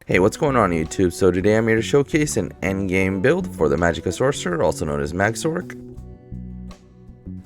Hey, what's going on YouTube? So today I'm here to showcase an endgame build for the Magicka Sorcerer, also known as Magsorc.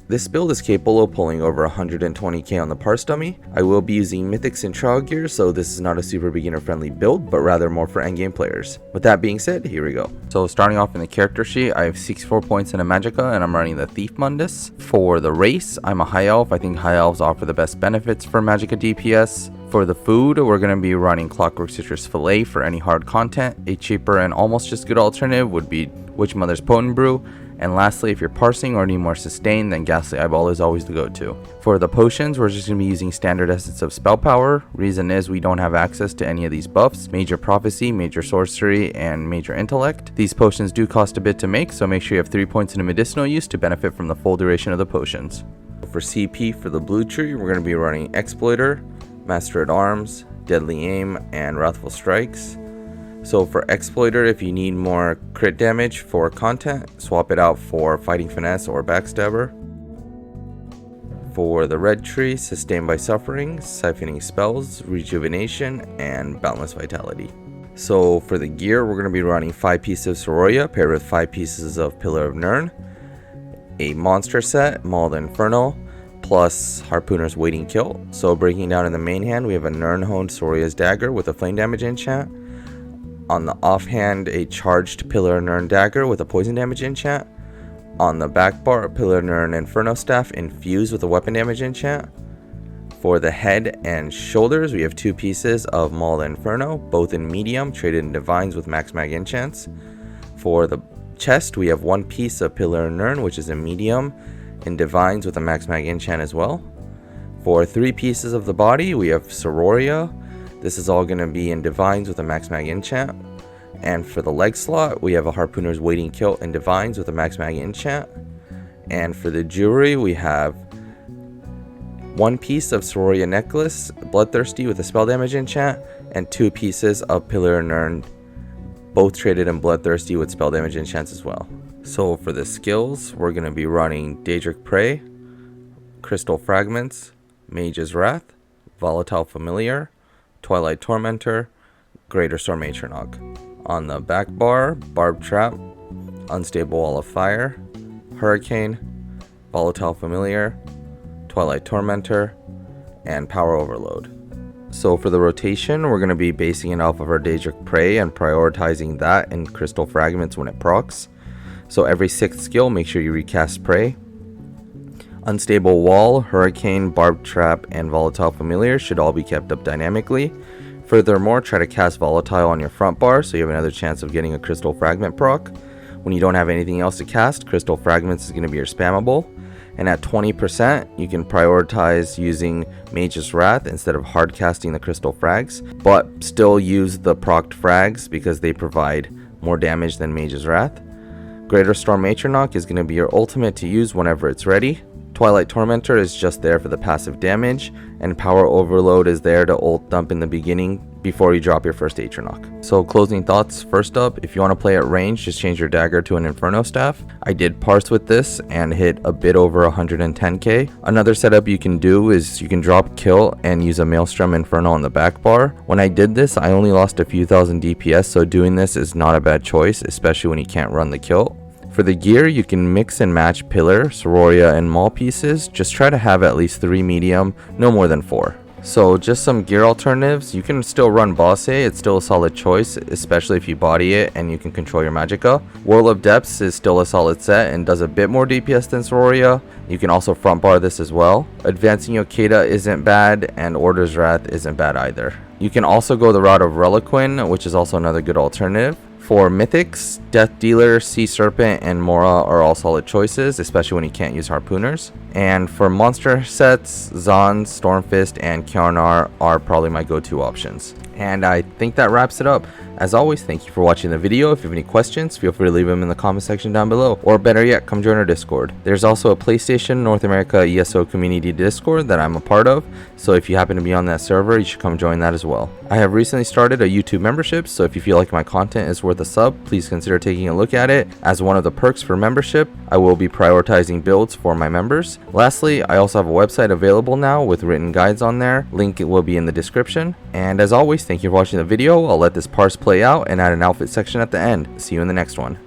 This build is capable of pulling over 120k on the parse dummy. I will be using mythics and trial gear, so this is not a super beginner friendly build, but rather more for endgame players. With that being said, here we go. So starting off in the character sheet, I have 64 points in a Magicka and I'm running the Thief Mundus. For the race, I'm a high elf. I think high elves offer the best benefits for Magicka DPS. For the food, we're going to be running Clockwork Citrus Fillet for any hard content. A cheaper and almost just good alternative would be Witch Mother's Potent Brew. And lastly, if you're parsing or need more sustain, then Ghastly Eyeball is always the go-to. For the potions, we're just going to be using standard essence of spell power. Reason is we don't have access to any of these buffs: Major Prophecy, Major Sorcery, and Major Intellect. These potions do cost a bit to make, so make sure you have 3 points in a medicinal use to benefit from the full duration of the potions. For CP for the blue tree, we're going to be running Exploiter, Master at Arms, Deadly Aim, and Wrathful Strikes. So for Exploiter, if you need more crit damage for content, swap it out for Fighting Finesse or Backstabber. For the red tree, Sustained by Suffering, Siphoning Spells, Rejuvenation, and Boundless Vitality. So for the gear, we're going to be running 5 pieces of Soroya paired with 5 pieces of Pillar of Nirn, a monster set, Mauled Inferno, plus Harpooner's Waiting Kill. So breaking down in the main hand, we have a Nirn Honed Soroya's Dagger with a flame damage enchant. On the offhand, a charged Pillar Nirn Dagger with a poison damage enchant. On the back bar, a Pillar Nirn Inferno Staff infused with a weapon damage enchant. For the head and shoulders, we have 2 pieces of Mauled Inferno, both in medium, traded in divines with max mag enchants. For the chest, we have 1 piece of Pillar Nirn, which is a medium, in divines with a max mag enchant as well. For 3 pieces of the body, we have Soroya. This is all going to be in divines with a max mag enchant. And for the leg slot, we have a Harpooner's Waiting Kill in divines with a max mag enchant. And for the jewelry, we have 1 piece of Soroya necklace, Bloodthirsty with a spell damage enchant, and 2 pieces of Pillar Nirn, both traded in Bloodthirsty with spell damage enchants as well. So for the skills, we're going to be running Daedric Prey, Crystal Fragments, Mage's Wrath, Volatile Familiar, Twilight Tormentor, Greater Storm Atronach. On the back bar, Barb Trap, Unstable Wall of Fire, Hurricane, Volatile Familiar, Twilight Tormentor, and Power Overload. So for the rotation, we're going to be basing it off of our Daedric Prey and prioritizing that in Crystal Fragments when it procs. So every 6th skill, make sure you recast Prey. Unstable Wall, Hurricane, Barb Trap, and Volatile Familiar should all be kept up dynamically. Furthermore, try to cast Volatile on your front bar so you have another chance of getting a Crystal Fragment proc. When you don't have anything else to cast, Crystal Fragments is going to be your spammable. And at 20%, you can prioritize using Mage's Wrath instead of hard casting the Crystal Frags, but still use the procced frags because they provide more damage than Mage's Wrath. Greater Storm Atronach is going to be your ultimate to use whenever it's ready. Twilight Tormentor is just there for the passive damage, and Power Overload is there to ult dump in the beginning before you drop your first Atronach. So closing thoughts, first up, if you want to play at range, just change your dagger to an Inferno Staff. I did parse with this and hit a bit over 110k. Another setup you can do is you can drop kill and use a Maelstrom Inferno on the back bar. When I did this, I only lost a few thousand DPS, so doing this is not a bad choice, especially when you can't run the kill. For the gear, you can mix and match Pillar, Soroya, and Maul pieces. Just try to have at least 3 medium, no more than 4. So just some gear alternatives. You can still run Bosse, it's still a solid choice, especially if you body it and you can control your Magicka. Whirl of Depths is still a solid set and does a bit more DPS than Soroya. You can also front bar this as well. Advancing Yokeda isn't bad, and Order's Wrath isn't bad either. You can also go the route of Reliquin, which is also another good alternative. For Mythics, Death Dealer, Sea Serpent, and Mora are all solid choices, especially when you can't use Harpooners. And for monster sets, Zon, Stormfist, and Kjarnar are probably my go-to options. And I think that wraps it up. As always, thank you for watching the video. If you have any questions, feel free to leave them in the comment section down below. Or better yet, come join our Discord. There's also a PlayStation North America ESO community Discord that I'm a part of, so if you happen to be on that server, you should come join that as well. I have recently started a YouTube membership, so if you feel like my content is worth a sub, please consider taking a look at it. As one of the perks for membership, I will be prioritizing builds for my members. Lastly, I also have a website available now with written guides on there. Link will be in the description. And as always, Thank you for watching the video. I'll let this parse play out and add an outfit section at the end. See you in the next one.